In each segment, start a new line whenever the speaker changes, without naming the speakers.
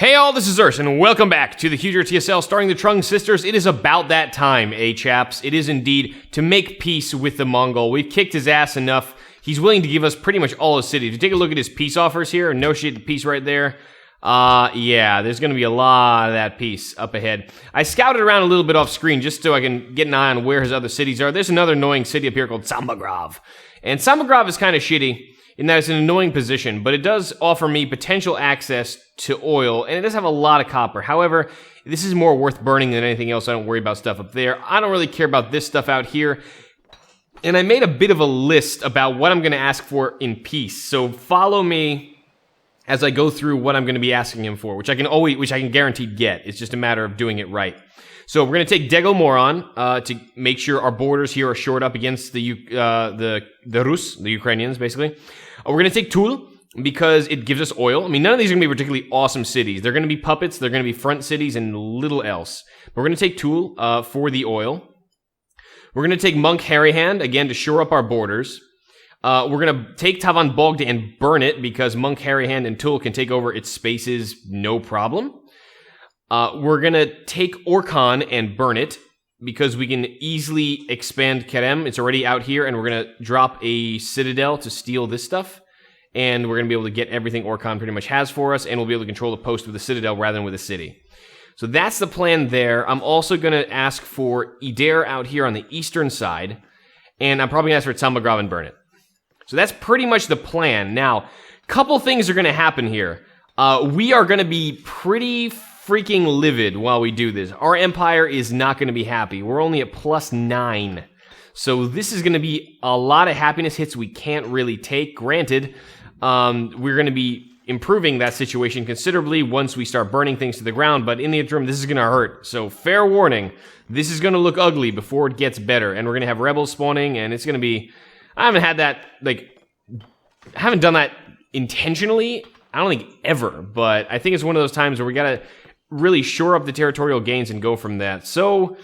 Hey all, this is Urs, and welcome back to the Huger TSL starring the Trung Sisters. It is about that time, chaps. It is indeed to make peace with the Mongol. We've kicked his ass enough. He's willing to give us pretty much all his cities. If you take a look at his peace offers here, negotiate the peace right there. Yeah, there's going to be a lot of that peace up ahead. I scouted around a little bit off screen just so I can get an eye on where his other cities are. There's another annoying city up here called Sambagrov. And Sambagrov is kind of shitty in that it's an annoying position, but it does offer me potential access to oil, and it does have a lot of copper. However, this is more worth burning than anything else. I don't worry about stuff up there. I don't really care about this stuff out here. And I made a bit of a list about what I'm going to ask for in peace. So follow me as I go through what I'm going to be asking him for, which I can guaranteed get. It's just a matter of doing it right. So we're going to take Degelmoran to make sure our borders here are shored up against the Rus, the Ukrainians, basically. We're going to take Toul because it gives us oil. I mean, none of these are going to be particularly awesome cities. They're going to be puppets. They're going to be front cities and little else. But we're going to take Toul for the oil. We're going to take Monk Harryhand, again, to shore up our borders. We're going to take Tavan Bogd and burn it because Monk Harryhand and Toul can take over its spaces no problem. We're going to take Orkhan and burn it because we can easily expand Kerem. It's already out here, and we're going to drop a citadel to steal this stuff. And we're going to be able to get everything Orkhan pretty much has for us, and we'll be able to control the post with a citadel rather than with a city. So that's the plan there. I'm also going to ask for Ider out here on the eastern side, and I'm probably going to ask for Sambagrov and burn it. So that's pretty much the plan. Now, a couple things are going to happen here. We are going to be pretty freaking livid while we do this. Our empire is not going to be happy. We're only at +9. So this is going to be a lot of happiness hits we can't really take. Granted, we're going to be improving that situation considerably once we start burning things to the ground, but in the interim, this is going to hurt. So fair warning, this is going to look ugly before it gets better, and we're going to have rebels spawning, and it's going to be... I haven't done that intentionally, I don't think ever, but I think it's one of those times where we got to really shore up the territorial gains and go from that. So,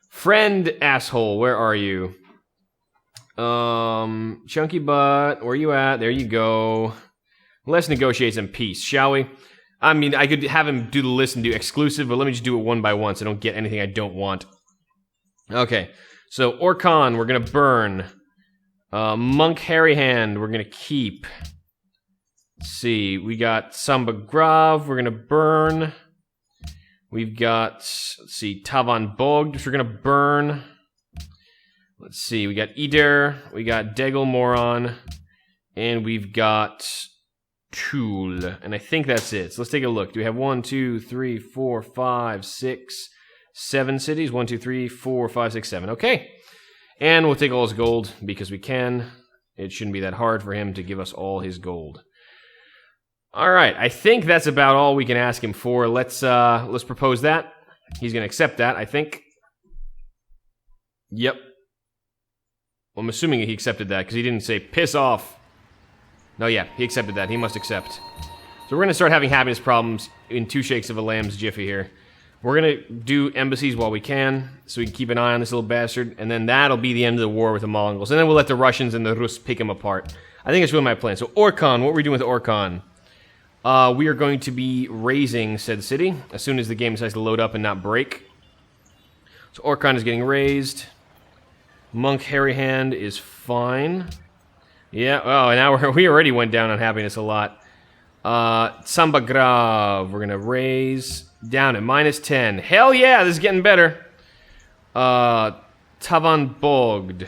friend asshole, where are you? Chunky butt, where you at? There you go. Let's negotiate some peace, shall we? I mean, I could have him do the list and do exclusive, but let me just do it one by one so I don't get anything I don't want. Okay, so Orkhan, we're going to burn. Monk Harryhand, we're going to keep. Let's see, we got Sambagrov, we're going to burn. We've got, let's see, Tavan Bogd, which we're going to burn. Let's see, we got Ider, we got Degelmoran, and we've got Toul. And I think that's it. So let's take a look. Do we have 1, 2, 3, 4, 5, 6, 7 cities? 1, 2, 3, 4, 5, 6, 7. Okay. And we'll take all his gold because we can. It shouldn't be that hard for him to give us all his gold. All right, I think that's about all we can ask him for. Let's propose that. He's going to accept that, I think. Yep. Well, I'm assuming he accepted that because he didn't say piss off. No, yeah, he accepted that. He must accept. So we're going to start having happiness problems in 2 shakes of a lamb's jiffy here. We're going to do embassies while we can, so we can keep an eye on this little bastard, and then that'll be the end of the war with the Mongols. And then we'll let the Russians and the Rus pick him apart. I think that's really my plan. So Orkhan, what are we doing with Orkhan? We are going to be raising said city as soon as the game decides to load up and not break. So Orkhan is getting raised. Monk Harryhand is fine. Yeah, oh, now we already went down on happiness a lot. Sambagrov, we're going to raise down at -10. Hell yeah, this is getting better. Tavan Bogd,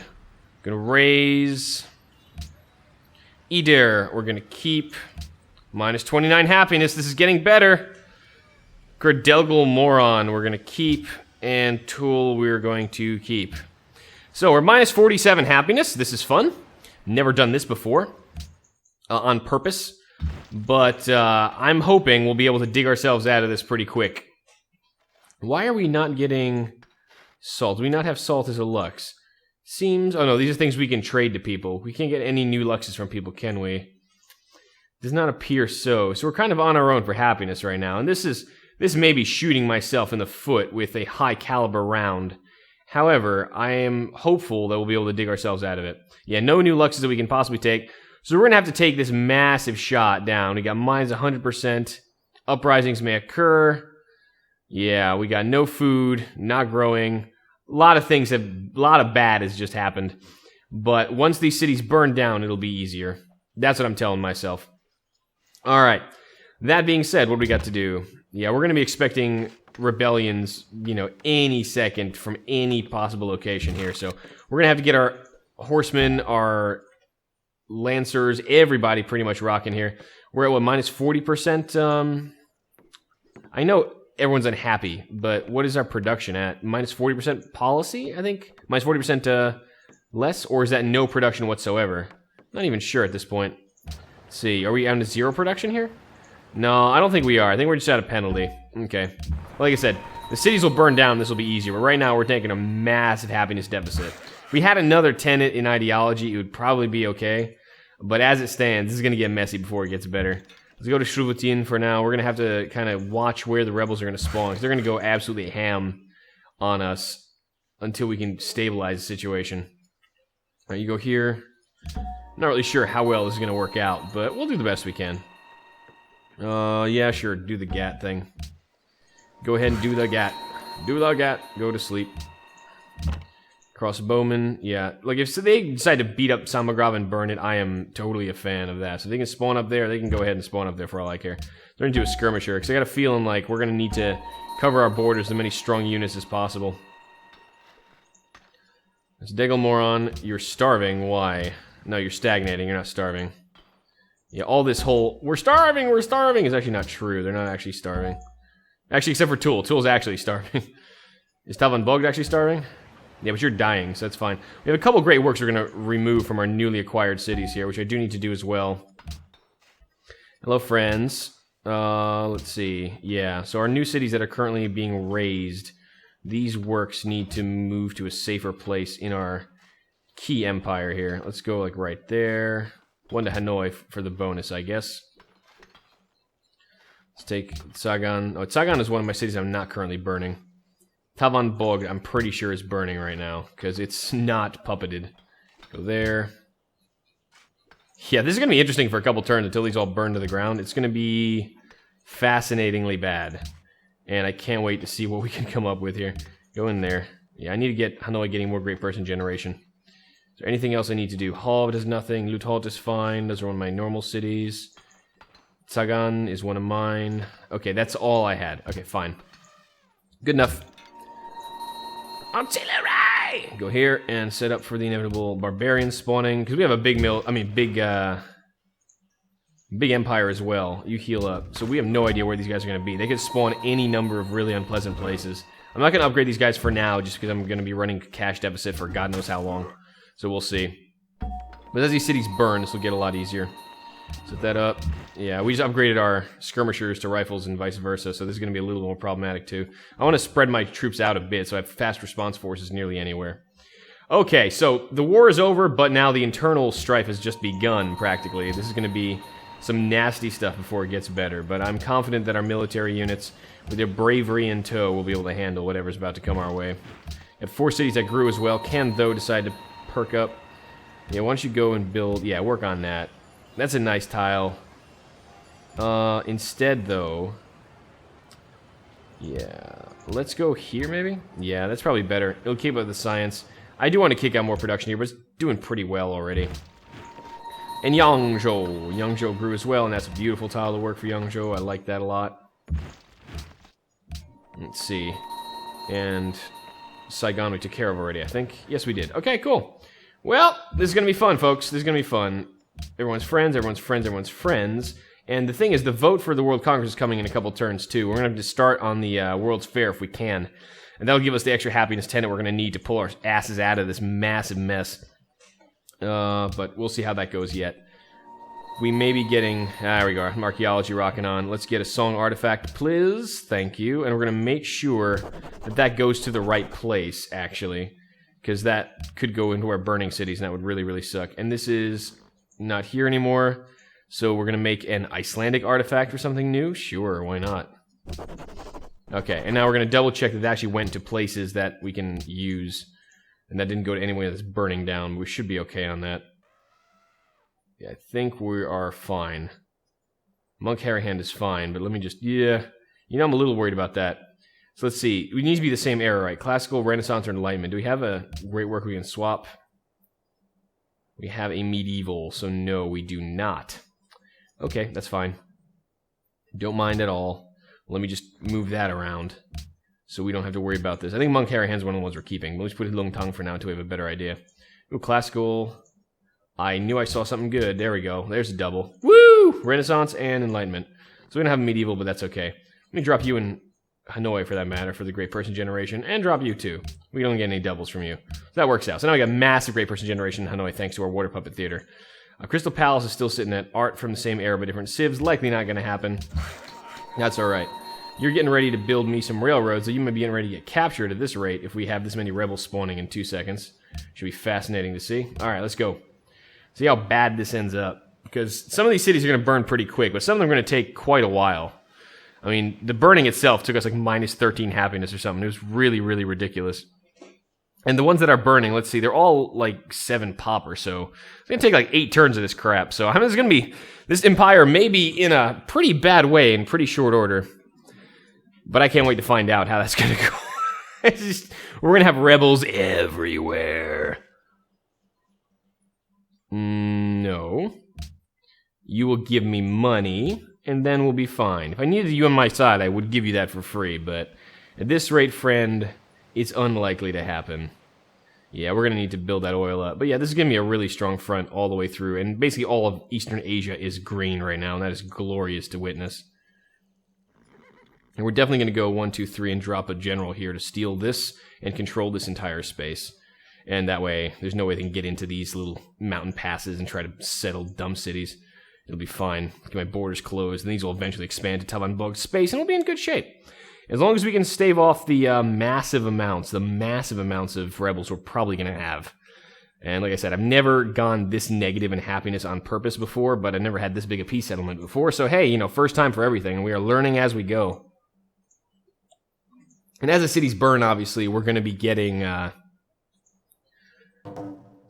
going to raise. Ider, we're going to keep. -29 happiness, this is getting better. Degelmoran, we're going to keep. And Toul, we're going to keep. So we're -47 happiness. This is fun. Never done this before. On purpose. But I'm hoping we'll be able to dig ourselves out of this pretty quick. Why are we not getting salt? Do we not have salt as a lux? Seems... Oh no, these are things we can trade to people. We can't get any new luxes from people, can we? Does not appear so. So we're kind of on our own for happiness right now. And this may be shooting myself in the foot with a high caliber round. However, I am hopeful that we'll be able to dig ourselves out of it. Yeah, no new luxes that we can possibly take. So we're going to have to take this massive shot down. We got -100%. Uprisings may occur. Yeah, we got no food, not growing. A lot of bad has just happened. But once these cities burn down, it'll be easier. That's what I'm telling myself. All right. That being said, what do we got to do? Yeah, we're going to be expecting rebellions, any second from any possible location here. So we're going to have to get our horsemen, our lancers, everybody pretty much rocking here. We're at, what, minus 40%? I know everyone's unhappy, but what is our production at? Minus 40% policy, I think? Minus 40% less? Or is that no production whatsoever? Not even sure at this point. Let's see, are we on to 0 production here? No, I don't think we are. I think we're just at a penalty. Okay. Like I said, the cities will burn down. This will be easier. But right now, we're taking a massive happiness deficit. If we had another tenet in ideology, it would probably be okay. But as it stands, this is going to get messy before it gets better. Let's go to Shruvutin for now. We're going to have to kind of watch where the rebels are going to spawn, because they're going to go absolutely ham on us until we can stabilize the situation. All right, you go here. Not really sure how well this is going to work out, but we'll do the best we can. Yeah, sure, do the GAT thing. Go ahead and do the GAT. Do the GAT. Go to sleep. Crossbowmen, yeah. Like, if they decide to beat up Samagrava and burn it, I am totally a fan of that. So if they can spawn up there, they can go ahead and spawn up there for all I care. They're into a skirmisher, because I got a feeling like we're going to need to cover our borders with as many strong units as possible. It's Degelmoron. You're starving. Why? No, you're stagnating. You're not starving. Yeah, all this whole, we're starving is actually not true. They're not actually starving. Actually, except for Tool. Tool's actually starving. Is Tavan Bogd actually starving? Yeah, but you're dying, so that's fine. We have a couple great works we're going to remove from our newly acquired cities here, which I do need to do as well. Hello, friends. Let's see. Yeah, so our new cities that are currently being raised, these works need to move to a safer place in our key empire here. Let's go, like, right there. One to Hanoi for the bonus, I guess. Let's take Sagan. Oh, Sagan is one of my cities I'm not currently burning. Tavan Bog, I'm pretty sure is burning right now, because it's not puppeted. Go there. Yeah, this is going to be interesting for a couple turns until these all burn to the ground. It's going to be fascinatingly bad. And I can't wait to see what we can come up with here. Go in there. Yeah, I need to get Hanoi getting more great person generation. Is there anything else I need to do? Halv does nothing. Luthalt is fine. Those are one of my normal cities. Sagan is one of mine. Okay, that's all I had. Okay, fine. Good enough. Artillery! Go here and set up for the inevitable barbarian spawning. Because we have a big big empire as well. You heal up. So we have no idea where these guys are going to be. They could spawn any number of really unpleasant places. I'm not going to upgrade these guys for now, just because I'm going to be running cash deficit for God knows how long. So we'll see. But as these cities burn, this will get a lot easier. Set that up. Yeah, we just upgraded our skirmishers to rifles and vice versa, so this is going to be a little more problematic too. I want to spread my troops out a bit, so I have fast response forces nearly anywhere. Okay, so the war is over, but now the internal strife has just begun, practically. This is going to be some nasty stuff before it gets better, but I'm confident that our military units, with their bravery in tow, will be able to handle whatever's about to come our way. We have 4 cities that grew as well. Can, though, decide to perk up. Yeah, why don't you go and build... Yeah, work on that. That's a nice tile. Instead, though... Yeah, let's go here, maybe? Yeah, that's probably better. It'll keep up the science. I do want to kick out more production here, but it's doing pretty well already. And Yangzhou. Yangzhou grew as well, and that's a beautiful tile to work for Yangzhou. I like that a lot. Let's see. And Saigon we took care of already, I think. Yes, we did. Okay, cool. Well, this is going to be fun, folks. This is going to be fun. Everyone's friends, everyone's friends, everyone's friends. And the thing is, the vote for the World Congress is coming in a couple turns, too. We're going to have to start on the World's Fair if we can. And that'll give us the extra happiness tenet we're going to need to pull our asses out of this massive mess. But we'll see how that goes yet. We may be getting... there we go. Archaeology rocking on. Let's get a song artifact, please. Thank you. And we're going to make sure that that goes to the right place, actually. Because that could go into our burning cities, and that would really, really suck. And this is not here anymore. So we're going to make an Icelandic artifact or something new? Sure, why not? Okay, and now we're going to double check that it actually went to places that we can use. And that didn't go to anywhere that's burning down. We should be okay on that. Yeah, I think we are fine. Monk Hairy Hand is fine, but let me just... Yeah. You know, I'm a little worried about that. So let's see. We need to be the same era, right? Classical, Renaissance, or Enlightenment. Do we have a great work we can swap? We have a medieval, so no, we do not. Okay, that's fine. Don't mind at all. Let me just move that around so we don't have to worry about this. I think Monk Hairy Hand's one of the ones we're keeping. But let's put Lung Tang for now until we have a better idea. Ooh, classical. I knew I saw something good. There we go. There's a double. Woo! Renaissance and Enlightenment. So we don't have medieval, but that's okay. Let me drop you in Hanoi, for that matter, for the Great Person Generation, and drop you too. We don't get any doubles from you. So that works out. So now we got massive Great Person Generation in Hanoi, thanks to our Water Puppet Theater. Crystal Palace is still sitting at art from the same era, but different civs. Likely not going to happen. That's alright. You're getting ready to build me some railroads, so you may be getting ready to get captured at this rate if we have this many rebels spawning in 2 seconds. Should be fascinating to see. Alright, let's go. See how bad this ends up. Because some of these cities are going to burn pretty quick, but some of them are going to take quite a while. I mean, the burning itself took us like minus 13 happiness or something. It was really, really ridiculous. And the ones that are burning, let's see, they're all like 7 pop or so. It's going to take like 8 turns of this crap. So I mean, it's going to be, this empire may be in a pretty bad way in pretty short order. But I can't wait to find out how that's going to go. It's just, we're going to have rebels everywhere. No. You will give me money, and then we'll be fine. If I needed you on my side, I would give you that for free, but at this rate, friend, it's unlikely to happen. Yeah, we're going to need to build that oil up. But yeah, this is going to be a really strong front all the way through, and basically all of Eastern Asia is green right now, and that is glorious to witness. And we're definitely going to go 1, 2, 3 and drop a general here to steal this and control this entire space. And that way, there's no way they can get into these little mountain passes and try to settle dumb cities. It'll be fine. Get my borders closed, and these will eventually expand to Tavanbog space, and we'll be in good shape. As long as we can stave off the massive amounts of rebels we're probably going to have. And like I said, I've never gone this negative in happiness on purpose before, but I've never had this big a peace settlement before. So hey, you know, first time for everything, and we are learning as we go. And as the cities burn, obviously, we're going to be getting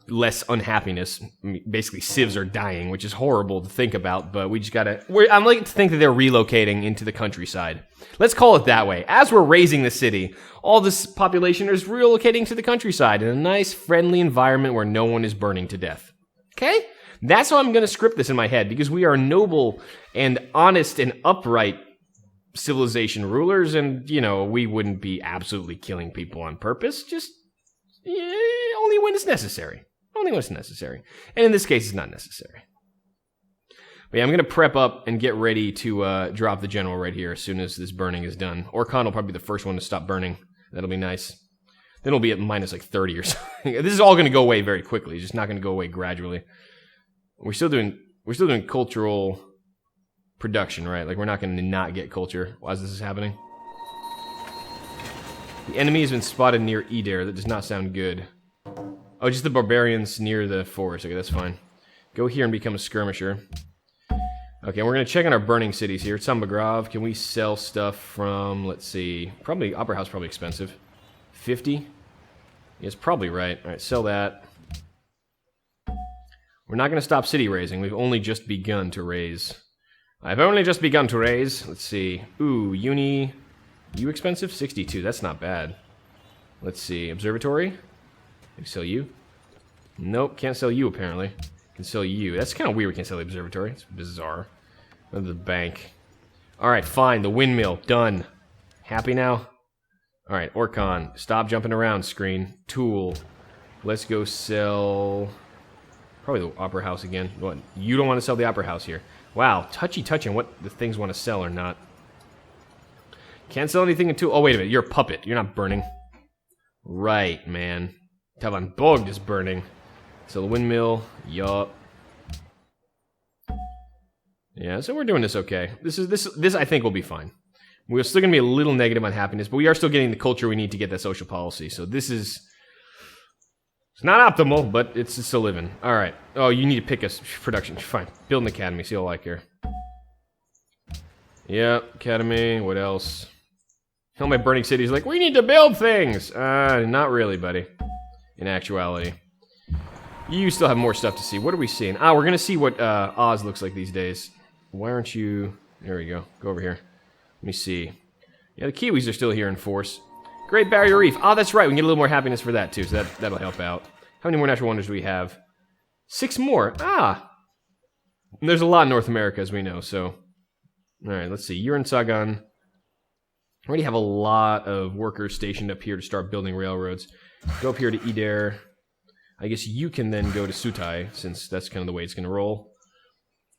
less unhappiness. I mean, basically, civs are dying, which is horrible to think about, but we just gotta... I'm like to think that they're relocating into the countryside. Let's call it that way. As we're raising the city, all this population is relocating to the countryside in a nice, friendly environment where no one is burning to death. Okay? That's how I'm going to script this in my head, because we are noble and honest and upright civilization rulers, and, you know, we wouldn't be absolutely killing people on purpose, just only when it's necessary. Only when it's necessary. And in this case, it's not necessary. But yeah, I'm going to prep up and get ready to drop the general right here as soon as this burning is done. Orkhan will probably be the first one to stop burning. That'll be nice. Then it'll be at minus like 30 or something. This is all going to go away very quickly. It's just not going to go away gradually. We're still doing cultural production, right? Like, we're not going to not get culture as this is happening. The enemy has been spotted near Eder. That does not sound good. Oh, just the barbarians near the forest. Okay, that's fine. Go here and become a skirmisher. Okay, we're going to check on our burning cities here. Sambagrav, can we sell stuff from, let's see, probably, Opera House probably expensive. 50? Yeah, it's probably right. Alright, sell that. We're not going to stop city raising. We've only just begun to raise. I've only just begun to raise. Let's see. Ooh, uni. You expensive? 62. That's not bad. Let's see. Observatory. Can we sell you? Nope, can't sell you apparently. Can sell you. That's kind of weird we can't sell the observatory. It's bizarre. Go to the bank. Alright, fine. The windmill. Done. Happy now? Alright, Orkhan. Stop jumping around, screen. Tool. Let's go sell... probably the Opera House again. What? You don't want to sell the Opera House here. Wow, touchy-touching what the things want to sell or not. Can't sell anything until... oh, wait a minute. You're a puppet. You're not burning. Right, man. Tavan Bogd is burning. Sell the windmill. Yup. Yeah, so we're doing this okay. This I think will be fine. We're still going to be a little negative on happiness, but we are still getting the culture we need to get that social policy. So this is... it's not optimal, but it's still living. Alright. Oh, you need to pick a production. Fine. Build an academy. See all I care. Yeah, academy. What else? All my burning cities like, we need to build things! Not really, buddy. In actuality. You still have more stuff to see. What are we seeing? Ah, we're gonna see what Oz looks like these days. Why aren't you... There we go. Go over here. Let me see. Yeah, the Kiwis are still here in force. Great Barrier Reef. Oh, that's right. We can get a little more happiness for that, too, so that'll help out. How many more natural wonders do we have? 6 more. Ah! And there's a lot in North America, as we know, so... Alright, let's see. You're in Sagan. I already have a lot of workers stationed up here to start building railroads. Go up here to Ider. I guess you can then go to Sutai, since that's kind of the way it's going to roll.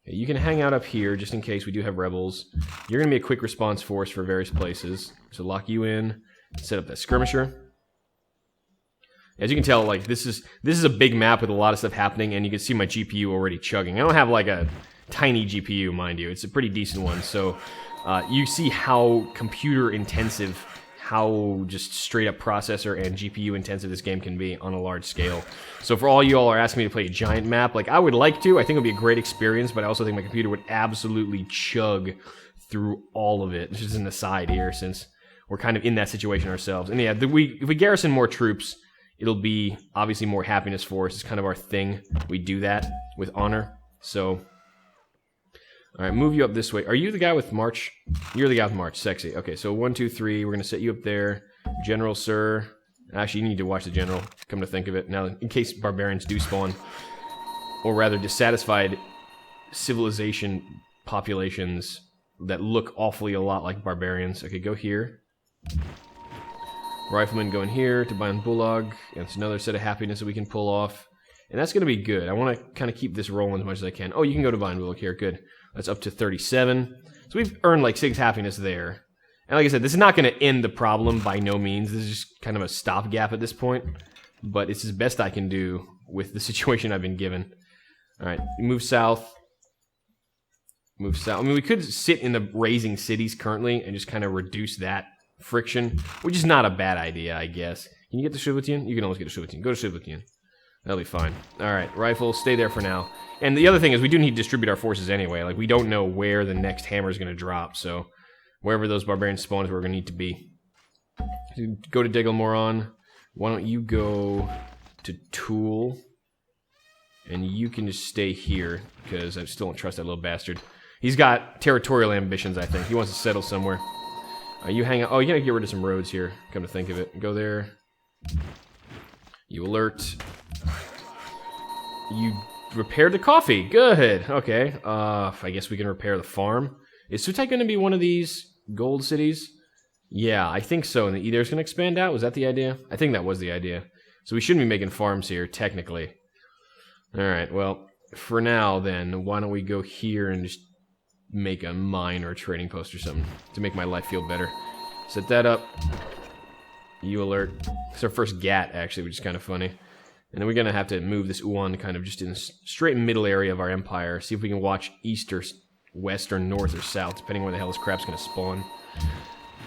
You can hang out up here, just in case we do have rebels. You're going to be a quick response force for various places. So lock you in, set up that skirmisher. As you can tell, like, this is a big map with a lot of stuff happening, and you can see my GPU already chugging. I don't have, like, a tiny GPU, mind you. It's a pretty decent one, so you see how computer-intensive, how just straight-up processor and GPU-intensive this game can be on a large scale. So for all you all are asking me to play a giant map, like, I would like to. I think it would be a great experience, but I also think my computer would absolutely chug through all of it. This is an aside here, since we're kind of in that situation ourselves. And yeah, if we garrison more troops, it'll be obviously more happiness for us. It's kind of our thing. We do that with honor. So, alright, move you up this way. Are you the guy with March? You're the guy with March. Sexy. Okay, so 1, 2, 3. We're going to set you up there. General, sir. Actually, you need to watch the general, come to think of it. Now, in case barbarians do spawn, or rather dissatisfied civilization populations that look awfully a lot like barbarians. Okay, go here. Riflemen going here to Bayan Bulag. And it's another set of happiness that we can pull off. And that's going to be good. I want to kind of keep this rolling as much as I can. Oh, you can go to Bayan Bulag here. Good. That's up to 37. So we've earned like 6 happiness there. And like I said, this is not going to end the problem by no means. This is just kind of a stopgap at this point. But it's as best I can do with the situation I've been given. Alright, move south. Move south. I mean, we could sit in the raising cities currently and just kind of reduce that friction, which is not a bad idea, I guess. Can you get to Shuvatian? You can almost get to Shuvatian. Go to Shuvatian. That'll be fine. Alright, rifles, stay there for now. And the other thing is we do need to distribute our forces anyway. Like, we don't know where the next hammer is going to drop, so wherever those barbarians spawn is where we're going to need to be. Go to Degelmoron. Why don't you go to Tool? And you can just stay here, because I still don't trust that little bastard. He's got territorial ambitions, I think. He wants to settle somewhere. You hang out. Oh, you gotta get rid of some roads here, come to think of it. Go there. You alert. You repaired the coffee. Good. Okay. I guess we can repair the farm. Is Sutai going to be one of these gold cities? Yeah, I think so. And the Edir's going to expand out? Was that the idea? I think that was the idea. So we shouldn't be making farms here, technically. Alright, well, for now, then, why don't we go here and just make a mine or a trading post or something to make my life feel better. Set that up. You alert. It's our first GAT, actually, which is kind of funny. And then we're going to have to move this Uan kind of just in the straight middle area of our empire. See if we can watch east or west or north or south, depending where the hell this crap's going to spawn.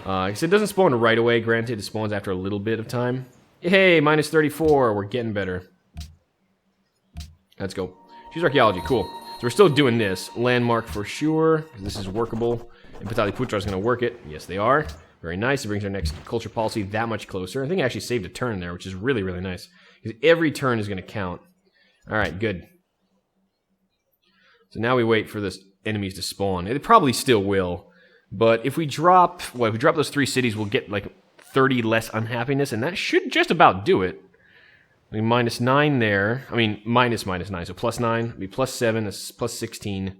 Like I said, it doesn't spawn right away. Granted, it spawns after a little bit of time. Hey, minus 34. We're getting better. Let's go. Choose archaeology. Cool. So we're still doing this. Landmark for sure, because this is workable. And Pataliputra is going to work it. Yes, they are. Very nice. It brings our next culture policy that much closer. I think I actually saved a turn there, which is really, really nice. Because every turn is going to count. Alright, good. So now we wait for the enemies to spawn. It probably still will. But if we drop... Well, if we drop those 3 cities, we'll get like 30 less unhappiness. And that should just about do it. I mean, minus 9 there. I mean, minus 9. So plus 9 will be plus 7. That's plus 16.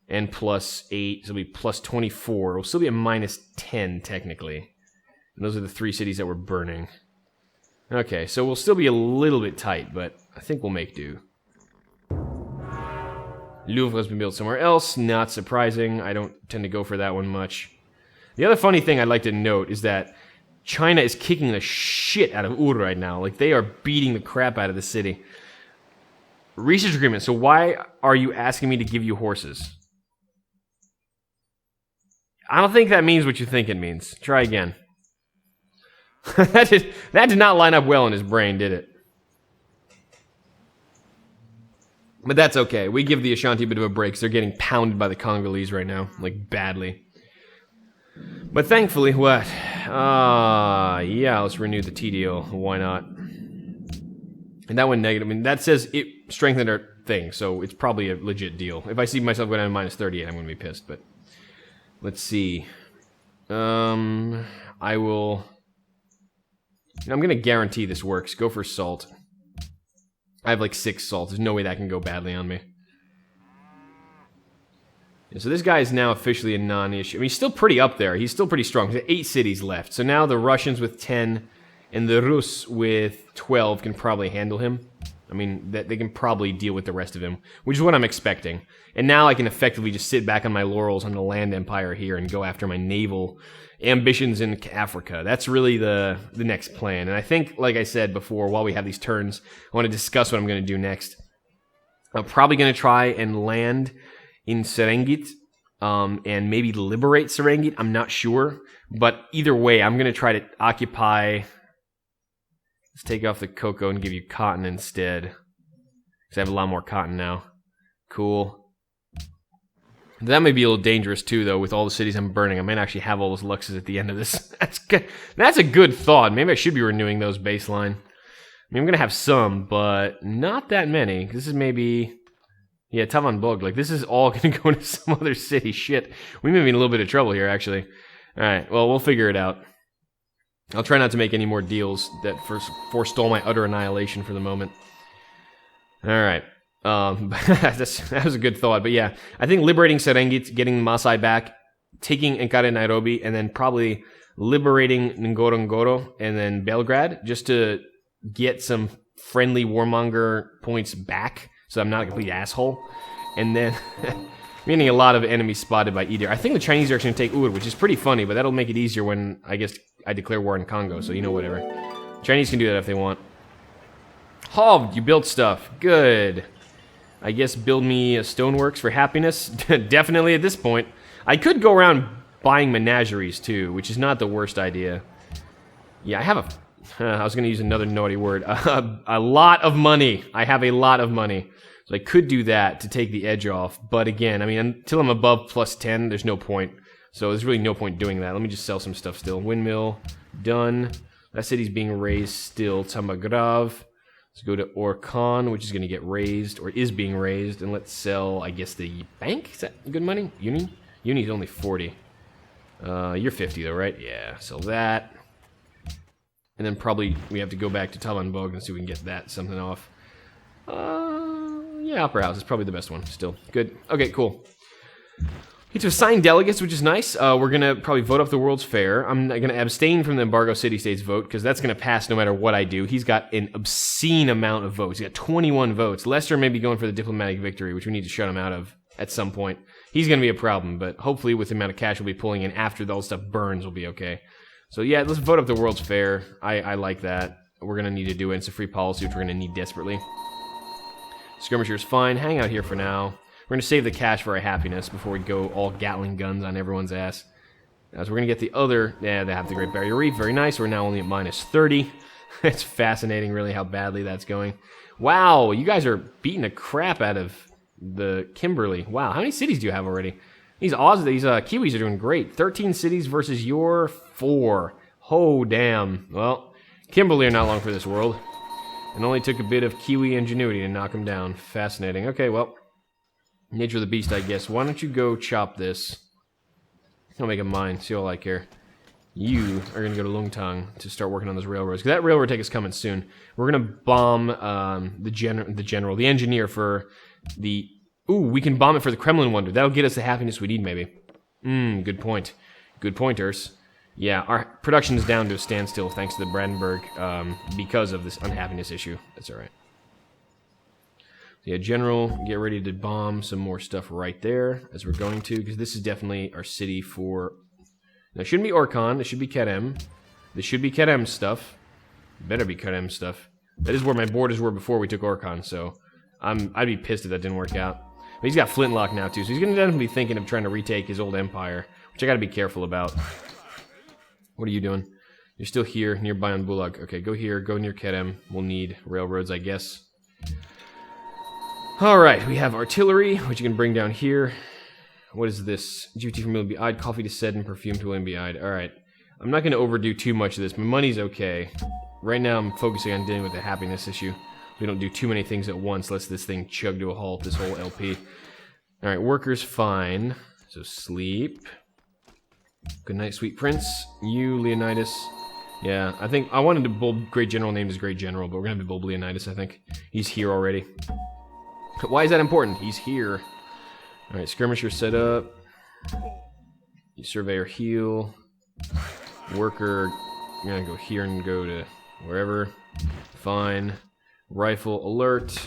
And plus 8. So it'll be plus 24. We'll still be at minus 10, technically. And those are the 3 cities that we're burning. Okay, so we'll still be a little bit tight, but I think we'll make do. Louvre has been built somewhere else. Not surprising. I don't tend to go for that one much. The other funny thing I'd like to note is that China is kicking the shit out of Ur right now. Like, they are beating the crap out of the city. Research agreement. So why are you asking me to give you horses? I don't think that means what you think it means. Try again. that did not line up well in his brain, did it? But that's okay. We give the Ashanti a bit of a break, because they're getting pounded by the Congolese right now. Like, badly. But thankfully, what? Yeah, let's renew the T deal. Why not? And that went negative. I mean, that says it strengthened our thing, so it's probably a legit deal. If I see myself go down to minus 38, I'm going to be pissed, but... Let's see. I will... I'm going to guarantee this works. Go for salt. I have like 6 salt. There's no way that can go badly on me. Yeah, so this guy is now officially a non-issue. I mean, he's still pretty up there. He's still pretty strong. There's 8 cities left. So now the Russians with 10 and the Rus with 12 can probably handle him. I mean, they can probably deal with the rest of him, which is what I'm expecting. And now I can effectively just sit back on my laurels on the land empire here and go after my naval ambitions in Africa. That's really the next plan. And I think, like I said before, while we have these turns, I want to discuss what I'm going to do next. I'm probably going to try and land in Serengit and maybe liberate Serengit. I'm not sure. But either way, I'm going to try to occupy... Let's take off the cocoa and give you cotton instead. Because I have a lot more cotton now. Cool. That may be a little dangerous too, though, with all the cities I'm burning. I might actually have all those luxes at the end of this. That's a good thought. Maybe I should be renewing those baseline. I mean, I'm going to have some, but not that many. This is maybe... Yeah, Tavan Bog. Like, this is all going to go into some other city. Shit. We may be in a little bit of trouble here, actually. Alright, well, we'll figure it out. I'll try not to make any more deals that forestall my utter annihilation for the moment. Alright. That was a good thought. But yeah, I think liberating Serengit, getting Maasai back, taking Nkare Nairobi, and then probably liberating Ngorongoro and then Belgrade, just to get some friendly warmonger points back, so I'm not a complete asshole. And then... Meaning a lot of enemies spotted by Edir. I think the Chinese are actually going to take Ur, which is pretty funny, but that'll make it easier when, I guess, I declare war in Congo, so you know, whatever. Chinese can do that if they want. Oh, you built stuff. Good. I guess build me a stoneworks for happiness. Definitely at this point. I could go around buying menageries, too, which is not the worst idea. Yeah, I have a... I was going to use another naughty word. A lot of money. I have a lot of money. So I could do that to take the edge off, but again, I mean, until I'm above plus 10, there's no point. So there's really no point doing that. Let me just sell some stuff still. Windmill, done. That city's being raised still. Tamagrav. Let's go to Orkan, which is going to get raised, or is being raised, and let's sell, I guess, the bank? Is that good money? Uni? Uni's only 40. You're 50 though, right? Yeah, sell that. And then probably we have to go back to Tavanbog and see if we can get that something off. Yeah, Opera House is probably the best one still. Good. Okay, cool. Get to assign delegates, which is nice. We're going to probably vote up the World's Fair. I'm going to abstain from the Embargo City-States vote, because that's going to pass no matter what I do. He's got an obscene amount of votes. He's got 21 votes. Leicester may be going for the diplomatic victory, which we need to shut him out of at some point. He's going to be a problem, but hopefully with the amount of cash we'll be pulling in after all stuff burns, we'll be okay. So yeah, let's vote up the World's Fair. I like that. We're going to need to do it. It's a free policy, which we're going to need desperately. Skirmisher's fine. Hang out here for now. We're going to save the cash for our happiness before we go all Gatling guns on everyone's ass. So we're going to get the other... Yeah, they have the Great Barrier Reef. Very nice. We're now only at minus 30. It's fascinating, really, how badly that's going. Wow, you guys are beating the crap out of the Kimberley. Wow, how many cities do you have already? These Kiwis are doing great. 13 cities versus your 4. Oh, damn. Well, Kimberley are not long for this world. It only took a bit of Kiwi ingenuity to knock him down. Fascinating. Okay, well, nature of the beast, I guess. Why don't you go chop this? I'll make it mine. See all I care. You are going to go to Lungtang to start working on those railroads. Because that railroad take is coming soon. We're going to bomb the engineer for the... Ooh, we can bomb it for the Kremlin Wonder. That'll get us the happiness we need, maybe. Good point. Good pointers. Yeah, our production is down to a standstill thanks to the Brandenburg because of this unhappiness issue. That's alright. So yeah, General, get ready to bomb some more stuff right there, as we're going to, because this is definitely our city for... Now, it shouldn't be Orkan, it should be Kerem. This should be Kerem stuff. Better be Kerem stuff. That is where my borders were before we took Orkan, so I'd be pissed if that didn't work out. But he's got Flintlock now, too, so he's going to definitely be thinking of trying to retake his old empire, which I got to be careful about. What are you doing? You're still here, nearby on Bulag. Okay, go here, go near Kerem. We'll need railroads, I guess. Alright, we have artillery, which you can bring down here. What is this? GT from William B. Eyed, coffee to Seddon, perfume to William B. Eyed. Alright. I'm not going to overdo too much of this. My money's okay. Right now I'm focusing on dealing with the happiness issue. We don't do too many things at once, lest this thing chug to a halt, this whole LP. Alright, workers fine. So sleep. Good night, sweet prince. You, Leonidas. Yeah, I think I wanted to bulb Great General named as Great General, but we're gonna have to bulb Leonidas, I think. He's here already. Why is that important? He's here. Alright, skirmisher set up. Surveyor heal. Worker, you're gonna go here and go to wherever. Fine. Rifle alert.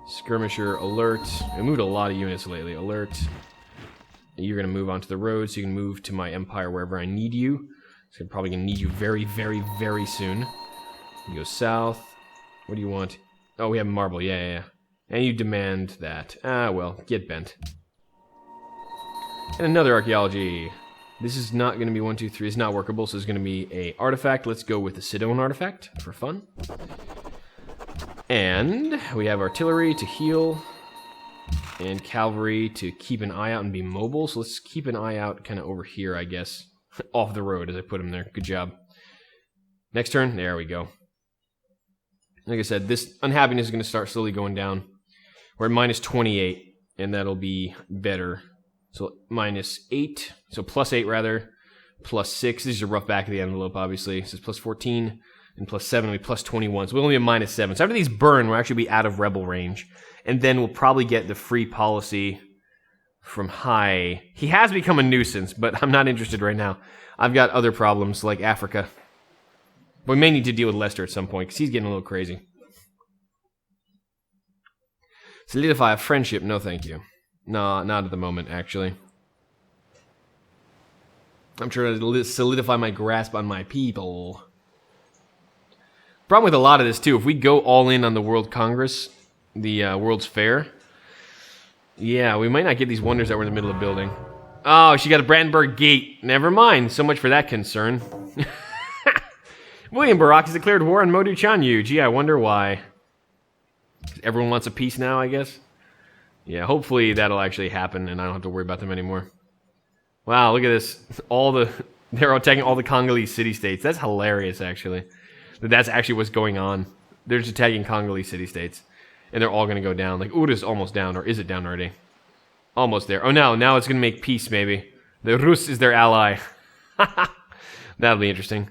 Skirmisher alert. I moved a lot of units lately. Alert. You're gonna move onto the road, so you can move to my empire wherever I need you. So I'm probably gonna need you very, very, very soon. You go south. What do you want? Oh, we have marble. Yeah. And you demand that. Ah, well, get bent. And another archaeology. This is not going to be 1, 2, 3. It's not workable, so it's going to be a artifact. Let's go with the Sidon artifact for fun. And we have artillery to heal. And cavalry to keep an eye out and be mobile. So let's keep an eye out kind of over here, I guess. Off the road as I put him there. Good job. Next turn. There we go. Like I said, this unhappiness is going to start slowly going down. We're at minus 28, and that'll be better. So minus 8, so plus 8 rather, plus 6. These are rough back of the envelope, obviously. So it's plus 14, and plus 7 will be plus 21. So we'll only be a minus 7. So after these burn, we'll actually be out of rebel range. And then we'll probably get the free policy from High. He has become a nuisance, but I'm not interested right now. I've got other problems, like Africa. We may need to deal with Leicester at some point, because he's getting a little crazy. Solidify a friendship, no thank you. No, not at the moment, actually. I'm trying to solidify my grasp on my people. Problem with a lot of this, too, if we go all in on the World Congress, the World's Fair, yeah, we might not get these wonders that we're in the middle of building. Oh, she got a Brandenburg Gate. Never mind, so much for that concern. William Barak has declared war on Modu Chanyu. Gee, I wonder why. Everyone wants a peace now, I guess? Yeah, hopefully that'll actually happen and I don't have to worry about them anymore. Wow, look at this. They're attacking all the Congolese city-states. That's hilarious, actually. That's actually what's going on. They're just attacking Congolese city-states. And they're all going to go down. Like, Uda's almost down, or is it down already? Almost there. Oh, no, now it's going to make peace, maybe. The Rus is their ally. That'll be interesting.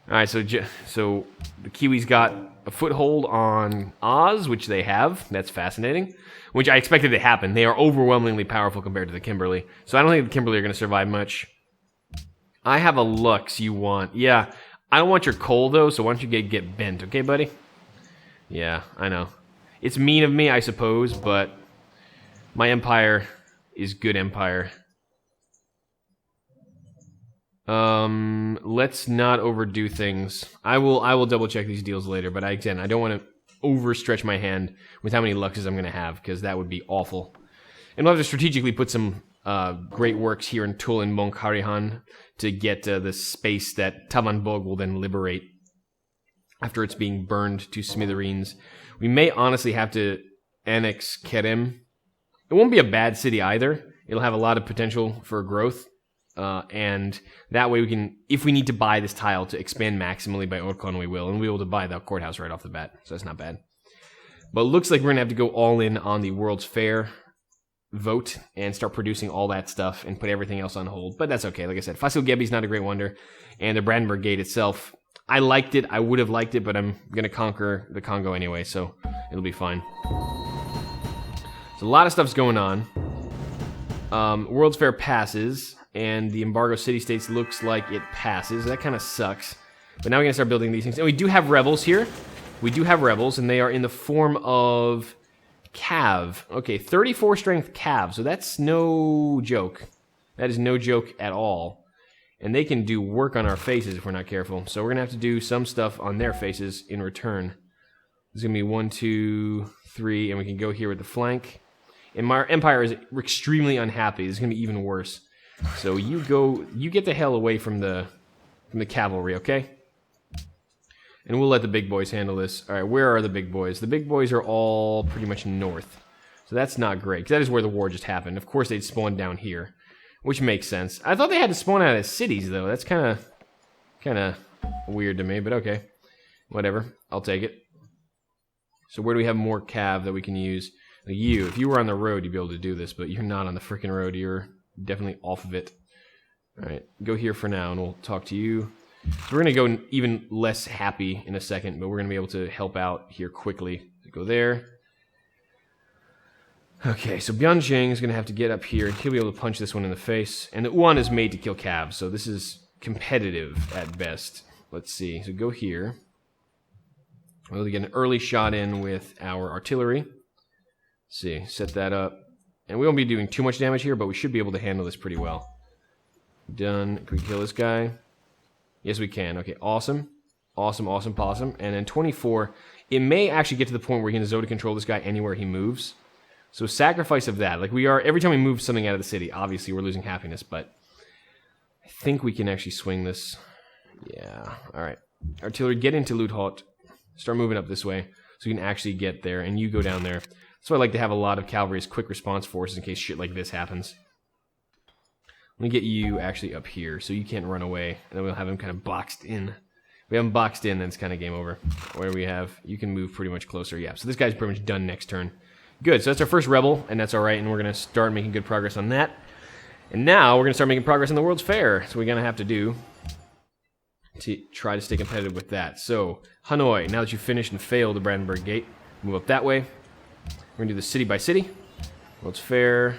Alright, so the Kiwis got a foothold on Oz, which they have. That's fascinating. Which I expected to happen. They are overwhelmingly powerful compared to the Kimberley. So I don't think the Kimberley are going to survive much. I have a Lux you want. Yeah, I don't want your coal, though, so why don't you get bent, okay, buddy? Yeah, I know. It's mean of me, I suppose, but my empire is good empire. Let's not overdo things. I will double check these deals later, but again, I don't want to overstretch my hand with how many Luxes I'm going to have, because that would be awful. And we'll have to strategically put some great works here in Tul and Monkarihan to get the space that Tavanbog will then liberate after it's being burned to smithereens. We may honestly have to annex Kerem. It won't be a bad city either. It'll have a lot of potential for growth. And that way we can, if we need to buy this tile to expand maximally by Orkon, we will. And we'll be able to buy the courthouse right off the bat. So that's not bad. But it looks like we're going to have to go all in on the World's Fair vote and start producing all that stuff and put everything else on hold. But that's okay. Like I said, Fasil Gebi's not a great wonder. And the Brandenburg Gate itself, I liked it. I would have liked it, but I'm going to conquer the Congo anyway. So it'll be fine. So a lot of stuff's going on. World's Fair passes. And the embargo city-states looks like it passes. That kind of sucks. But now we're going to start building these things. And we do have rebels here. We do have rebels, and they are in the form of Cav. Okay, 34 strength Cav. So that's no joke. That is no joke at all. And they can do work on our faces if we're not careful. So we're going to have to do some stuff on their faces in return. There's going to be 1, 2, 3, and we can go here with the flank. And my empire is extremely unhappy. This is going to be even worse. So you get the hell away from the cavalry, okay? And we'll let the big boys handle this. All right, where are the big boys? The big boys are all pretty much north. So that's not great, because that is where the war just happened. Of course, they'd spawn down here, which makes sense. I thought they had to spawn out of cities, though. That's kind of weird to me, but okay. Whatever. I'll take it. So where do we have more cav that we can use? You, if you were on the road, you'd be able to do this, but you're not on the freaking road. You're definitely off of it. All right, go here for now, and we'll talk to you. So we're going to go even less happy in a second, but we're going to be able to help out here quickly. Go there. Okay, so Bianjing is going to have to get up here, and he'll be able to punch this one in the face. And the one is made to kill cabs, so this is competitive at best. Let's see. So go here. We'll get an early shot in with our artillery. Let's see, set that up. And we won't be doing too much damage here, but we should be able to handle this pretty well. Done. Can we kill this guy? Yes, we can. Okay, awesome. Awesome, awesome, possum. And then 24, it may actually get to the point where we can Zota control this guy anywhere he moves. So sacrifice of that. Like we are, every time we move something out of the city, obviously we're losing happiness, but I think we can actually swing this. Yeah, alright. Artillery, get into Loot Halt. Start moving up this way so you can actually get there, and you go down there. So I like to have a lot of cavalry as quick response forces in case shit like this happens. Let me get you actually up here so you can't run away, and then we'll have him kind of boxed in. If we have him boxed in, then it's kind of game over. Where do we have? You can move pretty much closer. Yeah, so this guy's pretty much done next turn. Good, so that's our first rebel, and that's alright, and we're going to start making good progress on that. And now we're going to start making progress on the World's Fair. So we're going to have to do to try to stay competitive with that. So, Hanoi, now that you've finished and failed the Brandenburg Gate, move up that way. We're going to do this city by city. World's Fair.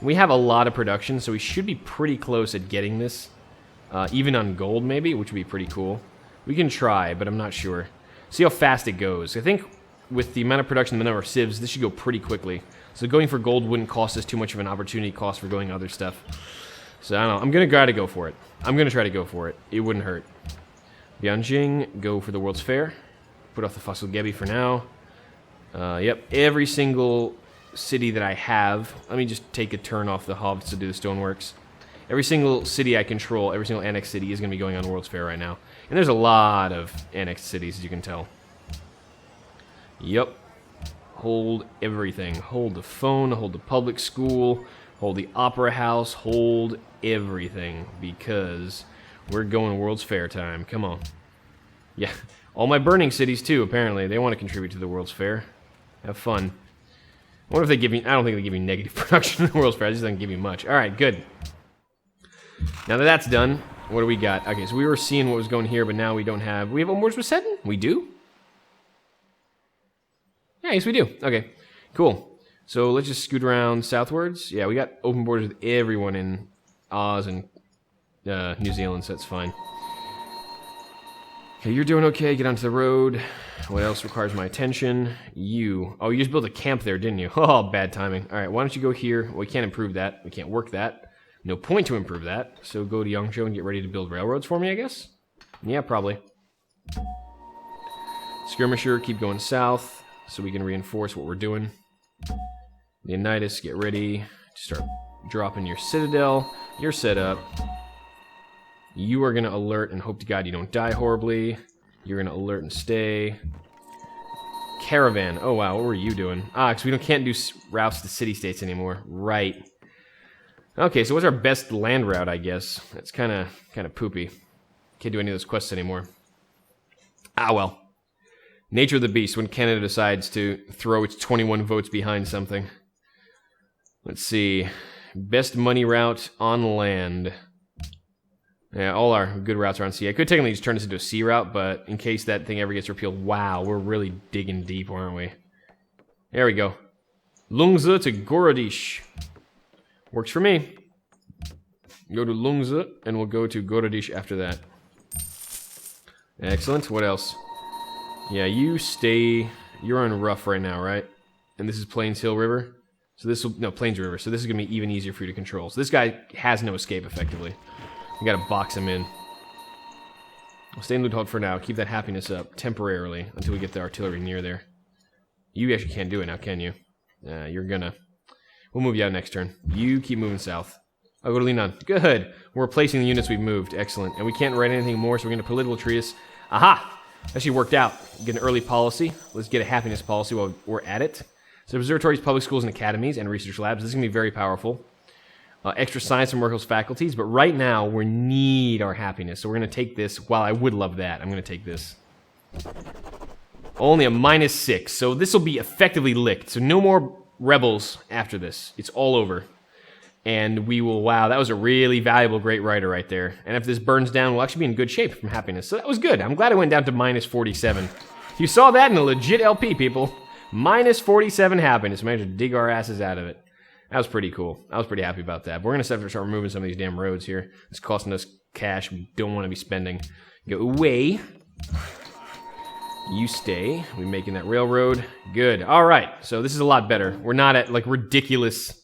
We have a lot of production, so we should be pretty close at getting this. Even on gold, maybe, which would be pretty cool. We can try, but I'm not sure. See how fast it goes. I think with the amount of production and the number of civs, this should go pretty quickly. So going for gold wouldn't cost us too much of an opportunity cost for going other stuff. So I don't know. I'm going to try to go for it. I'm going to try to go for it. It wouldn't hurt. Bianjing, go for the World's Fair. Put off the Fossil Gebi for now. Yep, every single city that I have, let me just take a turn off the hobs to do the stoneworks. Every single city I control, every single annexed city is going to be going on World's Fair right now. And there's a lot of annexed cities, as you can tell. Yep. Hold everything. Hold the phone, hold the public school, hold the opera house, hold everything. Because we're going World's Fair time. Come on. Yeah. All my burning cities, too, apparently. They want to contribute to the World's Fair. Have fun. I wonder if they give me... I don't think they give me negative production in the World's Fair. I just don't give you much. Alright, good. Now that that's done, what do we got? Okay, so we were seeing what was going here, but now we don't have... We have open borders with Seton? We do? Yeah, yes we do. Okay, cool. So let's just scoot around southwards. Yeah, we got open borders with everyone in Oz and New Zealand, so that's fine. Okay, you're doing okay. Get onto the road. What else requires my attention? You. Oh, you just built a camp there, didn't you? Oh, bad timing. All right, why don't you go here? Well, we can't improve that. We can't work that. No point to improve that. So go to Yangzhou and get ready to build railroads for me, I guess? Yeah, probably. Skirmisher, keep going south so we can reinforce what we're doing. Leonidas, get ready to start dropping your citadel. You're set up. You are going to alert and hope to God you don't die horribly. You're going to alert and stay. Caravan. Oh, wow. What were you doing? Ah, because we can't do routes to city-states anymore. Right. Okay, so what's our best land route, I guess? That's kind of poopy. Can't do any of those quests anymore. Ah, well. Nature of the beast when Canada decides to throw its 21 votes behind something. Let's see. Best money route on land. Yeah, all our good routes are on sea. I could technically just turn this into a sea route, but in case that thing ever gets repealed, wow, we're really digging deep, aren't we? There we go. Lungza to Gorodish. Works for me. Go to Lungza, and we'll go to Gorodish after that. Excellent. What else? Yeah, you stay... You're on rough right now, right? And this is Plains Hill River? So this will... No, Plains River. So this is going to be even easier for you to control. So this guy has no escape, effectively. We gotta box him in. I'll stay in Luthold for now. Keep that happiness up temporarily until we get the artillery near there. You actually can't do it now, can you? You're gonna. We'll move you out next turn. You keep moving south. I'll go to Linan. Good. We're replacing the units we've moved. Excellent. And we can't write anything more, so we're gonna political treatise. Aha! Actually worked out. Get an early policy. Let's get a happiness policy while we're at it. So observatories, public schools, and academies, and research labs. This is gonna be very powerful. Extra science and workers faculties, but right now we need our happiness. So we're going to take this. While I would love that, I'm going to take this. Only a -6, so this will be effectively licked. So no more rebels after this. It's all over. And we will, wow, that was a really valuable great writer right there. And if this burns down, we'll actually be in good shape from happiness. So that was good. I'm glad it went down to -47. You saw that in a legit LP, people. -47 happiness. We managed to dig our asses out of it. That was pretty cool. I was pretty happy about that. But we're going to have to start removing some of these damn roads here. It's costing us cash we don't want to be spending. Go away. You stay. We're making that railroad. Good. All right. So this is a lot better. We're not at, like, ridiculous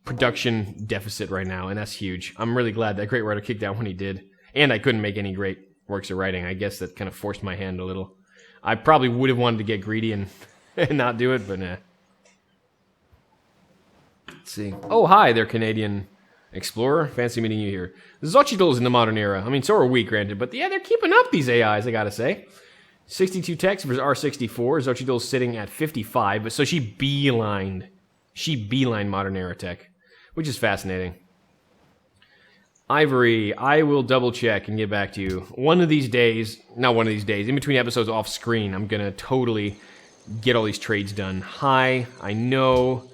production deficit right now, and that's huge. I'm really glad that great writer kicked out when he did. And I couldn't make any great works of writing. I guess that kind of forced my hand a little. I probably would have wanted to get greedy and not do it, but nah. Let's see. Oh, hi there, Canadian explorer. Fancy meeting you here. Xochitl's in the modern era. I mean, so are we, granted, but yeah, they're keeping up, these AIs, I gotta say. 62 techs versus R64. Xochitl's sitting at 55, but so she beelined modern era tech, which is fascinating. Ivory, I will double check and get back to you. One of these days, not one of these days, in between episodes off screen, I'm gonna totally get all these trades done. Hi, I know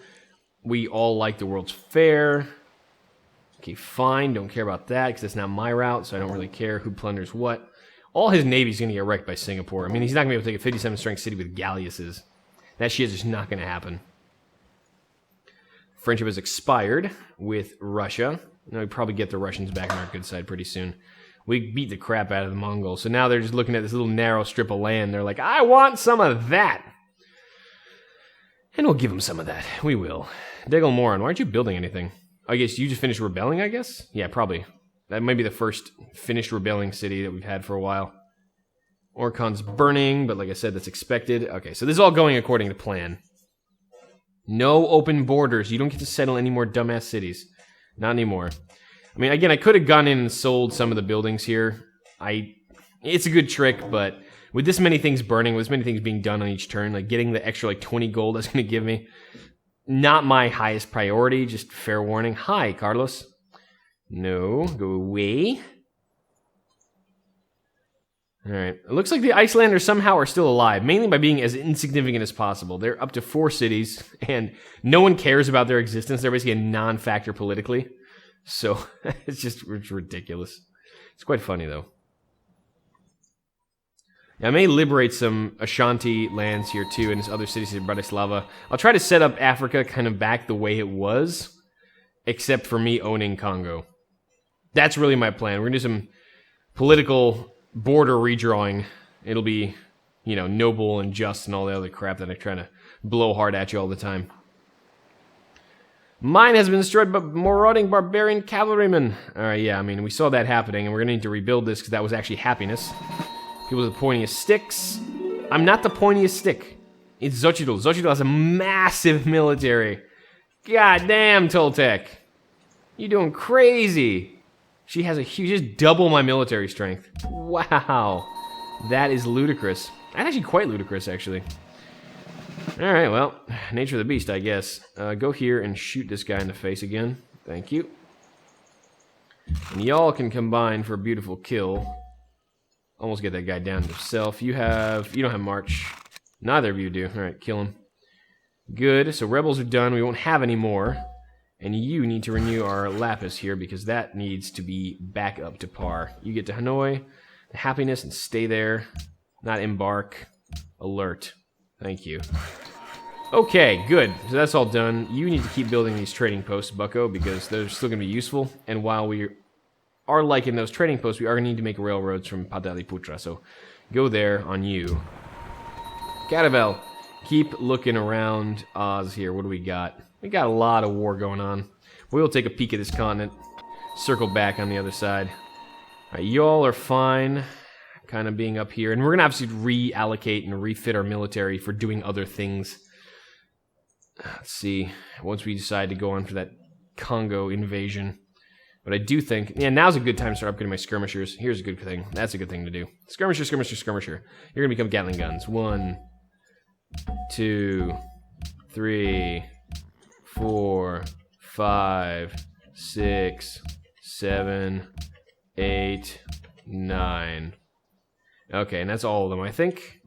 we all like the World's Fair. Okay, fine, don't care about that because that's not my route, so I don't really care who plunders what. All his navy's gonna get wrecked by Singapore. I mean, he's not gonna be able to take a 57 strength city with galleasses. That shit is just not gonna happen. Friendship has expired with Russia. Now we probably get the Russians back on our good side pretty soon. We beat the crap out of the Mongols, so now they're just looking at this little narrow strip of land. They're like, I want some of that. And we'll give them some of that. We will. Degel Moron, why aren't you building anything? I guess you just finished rebelling, I guess? Yeah, probably. That might be the first finished rebelling city that we've had for a while. Orkon's burning, but like I said, that's expected. Okay, so this is all going according to plan. No open borders. You don't get to settle any more dumbass cities. Not anymore. I mean, again, I could have gone in and sold some of the buildings here. It's a good trick, but with this many things burning, with this many things being done on each turn, like getting the extra like 20 gold that's going to give me, not my highest priority, just fair warning. Hi, Carlos. No, go away. Alright, it looks like the Icelanders somehow are still alive, mainly by being as insignificant as possible. They're up to 4 cities, and no one cares about their existence. They're basically a non-factor politically. So, it's ridiculous. It's quite funny, though. I may liberate some Ashanti lands here, too, in this other cities in Bratislava. I'll try to set up Africa kind of back the way it was, except for me owning Congo. That's really my plan. We're going to do some political border redrawing. It'll be, you know, noble and just and all the other crap that I'm trying to blow hard at you all the time. Mine has been destroyed by marauding barbarian cavalrymen. Alright, yeah, I mean, we saw that happening, and we're going to need to rebuild this because that was actually happiness. People with the pointiest sticks. I'm not the pointiest stick. It's Xochitl. Xochitl has a massive military. God damn, Toltec. You're doing crazy. She has a huge, just double my military strength. Wow. That is ludicrous. That's actually quite ludicrous, actually. Alright, well, nature of the beast, I guess. Go here and shoot this guy in the face again. Thank you. And y'all can combine for a beautiful kill. Almost get that guy down himself. You don't have march. Neither of you do. Alright, kill him. Good, so rebels are done. We won't have any more. And you need to renew our lapis here because that needs to be back up to par. You get to Hanoi, happiness, and stay there. Not embark. Alert. Thank you. Okay, good. So that's all done. You need to keep building these trading posts, bucko, because they're still going to be useful. And while we are liking those trading posts, we are going to need to make railroads from Pataliputra. So go there on you. Caravel, keep looking around Oz here. What do we got? We got a lot of war going on. We will take a peek at this continent. Circle back on the other side. Alright, y'all are fine. Kind of being up here. And we're going to have to reallocate and refit our military for doing other things. Let's see. Once we decide to go on for that Congo invasion. But I do think... Yeah, now's a good time to start upgrading my skirmishers. Here's a good thing. That's a good thing to do. Skirmisher, skirmisher, skirmisher. You're going to become Gatling guns. 1, 2, 3... 4, 5, 6, 7, 8, 9. Okay, and that's all of them, I think.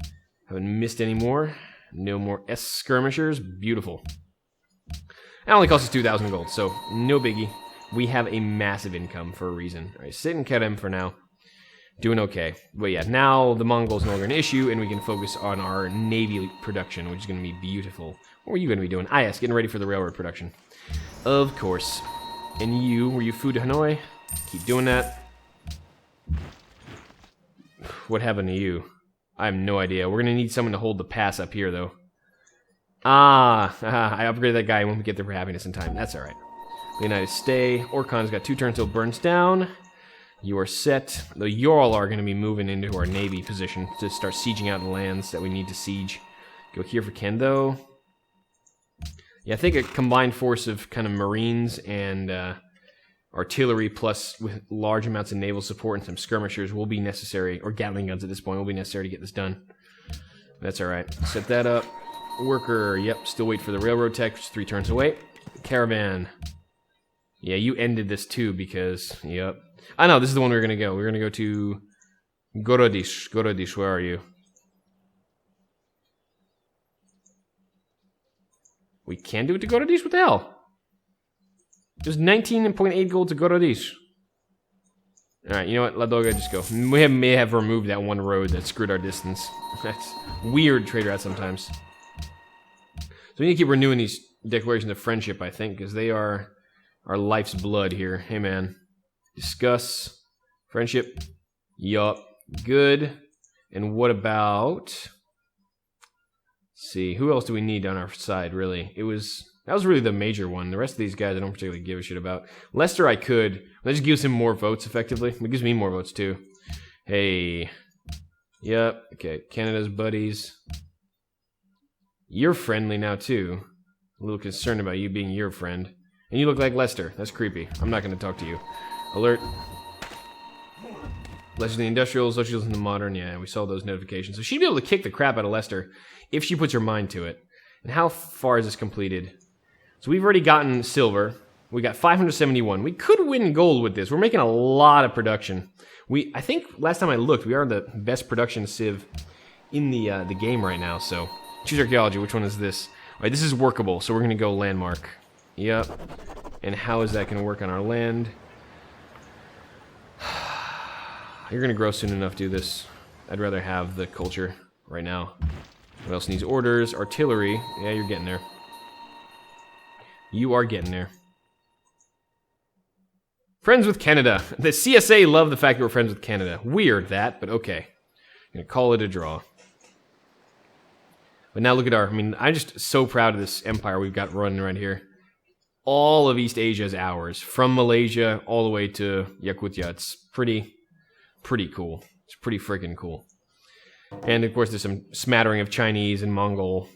Haven't missed any more. No more skirmishers. Beautiful. It only costs us 2,000 gold, so no biggie. We have a massive income for a reason. All right, sit and cut him for now. Doing okay. But yeah, now the Mongols no longer an issue, and we can focus on our navy production, which is going to be beautiful. What were you going to be doing? Ah, yes, getting ready for the railroad production. Of course. And you, were you food to Hanoi? Keep doing that. What happened to you? I have no idea. We're going to need someone to hold the pass up here, though. I upgraded that guy when we get there for happiness in time. That's alright. Leonidas, stay. Orkhan's got 2 turns till it burns down. You are set. The Ural are going to be moving into our navy position to start sieging out the lands that we need to siege. Go here for Kendo. Yeah, I think a combined force of kind of marines and artillery plus with large amounts of naval support and some skirmishers will be necessary, or Gatling guns at this point will be necessary to get this done. That's alright. Set that up. Worker, yep, still wait for the railroad tech, which is 3 turns away. Caravan. Yeah, you ended this too because, yep. I know, this is the one we're going to go. We're going to go to Gorodish. Gorodish, where are you? We can do it to Gorodish? What the hell? There's 19.8 gold to Gorodish. Alright, you know what? Ladoga, just go. We may have removed that one road that screwed our distance. That's weird trade route sometimes. So we need to keep renewing these declarations of friendship, I think, because they are our life's blood here. Hey, man. Discuss. Friendship. Yup. Good. And what about... Let's see. Who else do we need on our side, really? That was really the major one. The rest of these guys I don't particularly give a shit about. Lester I could. That just gives him more votes, effectively. It gives me more votes, too. Hey. Yep. Okay. Canada's buddies. You're friendly now, too. A little concerned about you being your friend. And you look like Lester. That's creepy. I'm not going to talk to you. Alert. Lester in the industrials, Lester's in the modern. Yeah, we saw those notifications. So she'd be able to kick the crap out of Lester if she puts her mind to it. And how far is this completed? So we've already gotten silver. We got 571. We could win gold with this. We're making a lot of production. I think last time I looked, we are the best production civ in the game right now. So choose archaeology. Which one is this? All right, this is workable. So we're going to go landmark. Yep. And how is that going to work on our land? You're going to grow soon enough to do this. I'd rather have the culture right now. What else needs orders? Artillery. Yeah, you're getting there. You are getting there. Friends with Canada. The CSA love the fact that we're friends with Canada. Weird that, but okay. I'm going to call it a draw. But now look at I'm just so proud of this empire we've got running right here. All of East Asia is ours. From Malaysia all the way to Yakutia. It's pretty cool. It's pretty freaking cool. And of course there's some smattering of Chinese and Mongol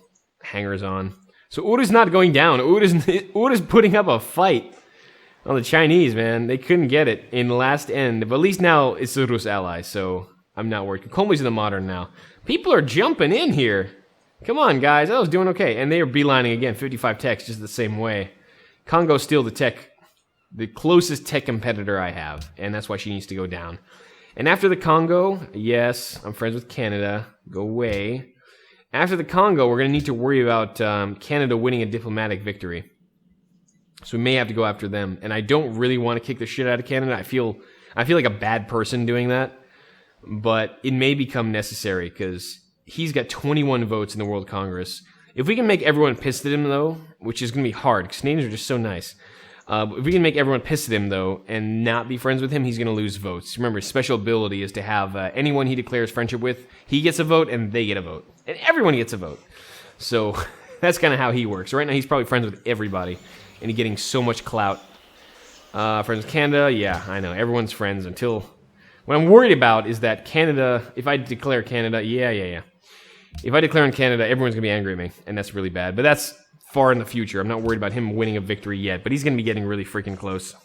hangers on. So Ura's not going down. Ura's putting up a fight on the Chinese, man. They couldn't get it in the last end. But at least now it's the Rus ally, so I'm not worried. Kokomli's in the modern now. People are jumping in here. Come on, guys. I was doing okay. And they are beelining again. 55 techs, just the same way. Congo's still the closest tech competitor I have. And that's why she needs to go down. And after the Congo, yes, I'm friends with Canada. Go away. After the Congo, we're going to need to worry about Canada winning a diplomatic victory. So we may have to go after them. And I don't really want to kick the shit out of Canada. I feel like a bad person doing that. But it may become necessary because he's got 21 votes in the World Congress. If we can make everyone pissed at him, though, which is going to be hard because Canadians are just so nice. If we can make everyone pissed at him, though, and not be friends with him, he's going to lose votes. Remember, his special ability is to have anyone he declares friendship with, he gets a vote, and they get a vote. And everyone gets a vote. So that's kind of how he works. Right now, he's probably friends with everybody, and he's getting so much clout. Friends with Canada, yeah, I know. Everyone's friends until... What I'm worried about is that Canada, if I declare Canada, yeah. If I declare in Canada, everyone's going to be angry at me, and that's really bad. But that's far in the future. I'm not worried about him winning a victory yet, but he's going to be getting really freaking close.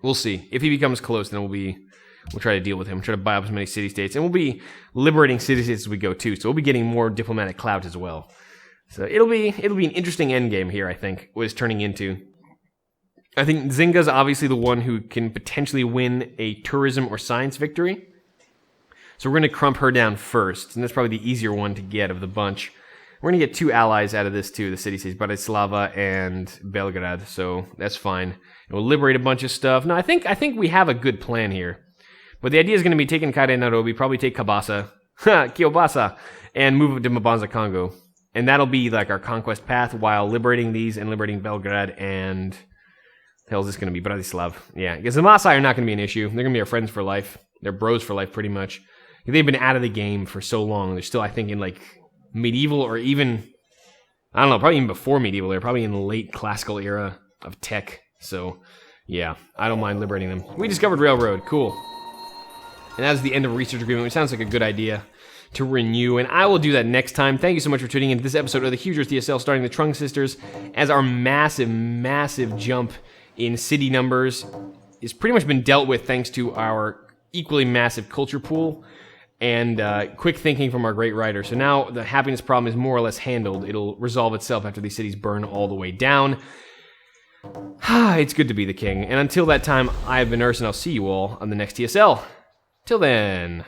We'll see. If he becomes close, then we'll try to deal with him. Try to buy up as many city-states, and we'll be liberating city-states as we go, too. So we'll be getting more diplomatic clout as well. So it'll be an interesting endgame here, I think, what it's turning into. I think Zinga's obviously the one who can potentially win a tourism or science victory. So we're going to crump her down first, and that's probably the easier one to get of the bunch. We're going to get 2 allies out of this too, the city-states, Bratislava and Belgrade, so that's fine. And we'll liberate a bunch of stuff. No, I think we have a good plan here. But the idea is going to be taking Kaire Nairobi, probably take Kabasa, Kiobasa, and move up to Mabanza, Congo. And that'll be like our conquest path while liberating these and liberating Belgrade and... the hell is this going to be? Bratislav. Yeah, because the Maasai are not going to be an issue. They're going to be our friends for life. They're bros for life, pretty much. They've been out of the game for so long. They're still, I think, in like medieval or even, I don't know, probably even before medieval. They're probably in the late classical era of tech. So, yeah, I don't mind liberating them. We discovered railroad. Cool. And that's the end of research agreement, which sounds like a good idea to renew, and I will do that next time. Thank you so much for tuning into this episode of the Huge TSL, starting the Trung Sisters, as our massive, massive jump in city numbers is pretty much been dealt with thanks to our equally massive culture pool and quick thinking from our great writer. So now the happiness problem is more or less handled. It'll resolve itself after these cities burn all the way down. It's good to be the king. And until that time, I have been Urs, and I'll see you all on the next TSL. Till then...